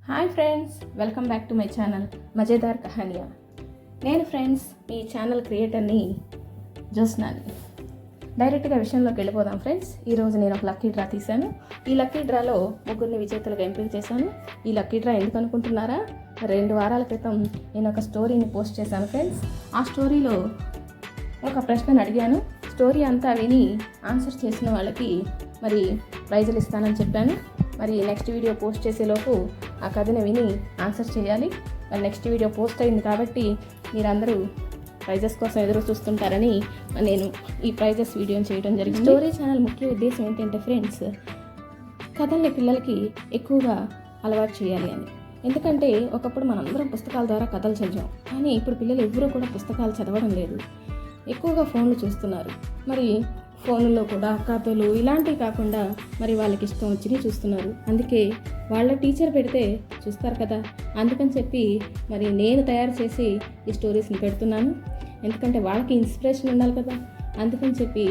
Hi friends, welcome back to my channel Mazedar Kahaniya. నేను friends ఈ channel క్రియేటర్ని జ్యోత్స్నాని. డైరెక్ట్గా విషయంలోకి వెళ్ళిపోదాం ఫ్రెండ్స్. ఈరోజు నేను ఒక లక్కీ డ్రా తీశాను. ఈ లక్కీ డ్రాలో ముగ్గురిని విజేతలుగా ఎంపిక చేశాను. ఈ లక్కీ డ్రా ఎందుకు అనుకుంటున్నారా? 2 వారాల క్రితం నేను ఒక స్టోరీని పోస్ట్ చేశాను ఫ్రెండ్స్. ఆ స్టోరీలో ఒక ప్రశ్నను అడిగాను. స్టోరీ అంతా విని ఆన్సర్ చేసిన వాళ్ళకి మరి ప్రైజులు ఇస్తానని చెప్పాను. మరి నెక్స్ట్ వీడియో పోస్ట్ చేసేలోపు ఆ కథను విని ఆన్సర్ చేయాలి. మరి నెక్స్ట్ వీడియో పోస్ట్ అయింది కాబట్టి మీరందరూ ప్రైజెస్ కోసం ఎదురు చూస్తుంటారని నేను ఈ ప్రైజెస్ వీడియోని చేయడం జరిగింది. స్టోరీ ఛానల్ ముఖ్య ఉద్దేశం ఏంటంటే ఫ్రెండ్స్, కథల్ని పిల్లలకి ఎక్కువగా అలవాటు చేయాలి అని. ఎందుకంటే ఒకప్పుడు మనందరం పుస్తకాల ద్వారా కథలు చదివాం, కానీ ఇప్పుడు పిల్లలు ఎవరూ కూడా పుస్తకాలు చదవడం లేదు, ఎక్కువగా ఫోన్లు చూస్తున్నారు. మరి ఫోన్లో కూడా కథలు ఇలాంటివి కాకుండా మరి వాళ్ళకి ఇష్టం వచ్చినవి చూస్తున్నారు. అందుకే వాళ్ళ టీచర్ పెడితే చూస్తారు కదా, అందుకని చెప్పి మరి నేను తయారు చేసి ఈ స్టోరీస్ని పెడుతున్నాను. ఎందుకంటే వాళ్ళకి ఇన్స్పిరేషన్ ఉండాలి కదా, అందుకని చెప్పి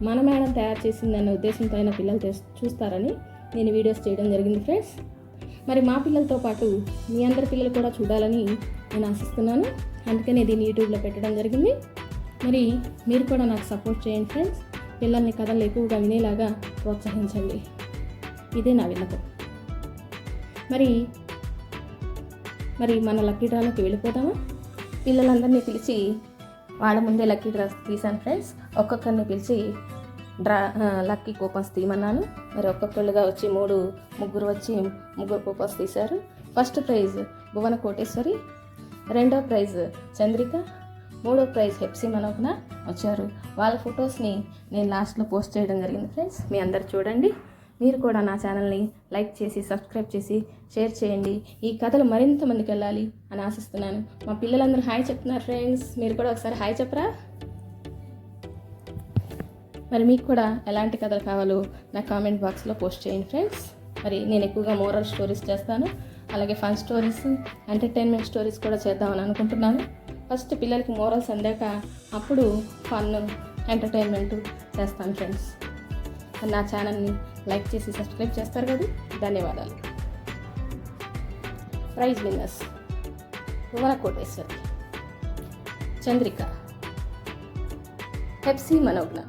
మన మేడం తయారు చేసిందన్న ఉద్దేశంతో అయినా పిల్లలు చూస్తారని నేను వీడియోస్ చేయడం జరిగింది ఫ్రెండ్స్. మరి మా పిల్లలతో పాటు మీ అందరి పిల్లలు కూడా చూడాలని నేను ఆశిస్తున్నాను. అందుకనే దీన్ని యూట్యూబ్లో పెట్టడం జరిగింది. మరి మీరు కూడా నాకు సపోర్ట్ చేయండి ఫ్రెండ్స్. పిల్లల్ని కథలు ఎక్కువగా వినేలాగా ప్రోత్సహించండి. ఇదే నా విన్నపం. మరి మన లక్కీ డ్రాలోకి వెళ్ళిపోతామా? పిల్లలందరినీ పిలిచి వాళ్ళ ముందే లక్కీ డ్రా తీశాను ఫ్రెండ్స్. ఒక్కొక్కరిని పిలిచి లక్కీ కూపన్స్ తీయమన్నాను. మరి ఒక్కొక్కళ్ళుగా వచ్చి ముగ్గురు వచ్చి ముగ్గురు కూపన్స్ తీశారు. ఫస్ట్ ప్రైజ్ భువన కోటేశ్వరి, రెండో ప్రైజ్ చంద్రిక, మూడో ప్రైజ్ హెప్సీ మనోజ్ఞ వచ్చారు. వాళ్ళ ఫొటోస్ని నేను లాస్ట్లో పోస్ట్ చేయడం జరిగింది ఫ్రెండ్స్. మీ అందరు చూడండి. మీరు కూడా నా ఛానల్ని లైక్ చేసి సబ్స్క్రైబ్ చేసి షేర్ చేయండి. ఈ కథలు మరింత మందికి వెళ్ళాలి అని ఆశిస్తున్నాను. మా పిల్లలందరూ హాయ్ చెప్తున్నారు ఫ్రెండ్స్, మీరు కూడా ఒకసారి హాయ్ చెప్పరా? మరి మీకు కూడా ఎలాంటి కథలు కావాలో నా కామెంట్ బాక్స్లో పోస్ట్ చేయండి ఫ్రెండ్స్. మరి నేను ఎక్కువగా మోరల్ స్టోరీస్ చేస్తాను, అలాగే ఫన్ స్టోరీస్, ఎంటర్టైన్మెంట్ స్టోరీస్ కూడా చేద్దామని అనుకుంటున్నాను. ఫస్ట్ పిల్లలకి మోరల్స్ అందాక అప్పుడు ఫన్ ఎంటర్టైన్మెంట్ చేస్తాను ఫ్రెండ్స్. నా ఛానల్ని లైక్ చేసి సబ్స్క్రైబ్ చేస్తారు కదా, ధన్యవాదాలు. ప్రైజ్ విన్నర్స్ భువన కోటేశ్వరి, చంద్రిక, హెప్సీ మనోజ్ఞ.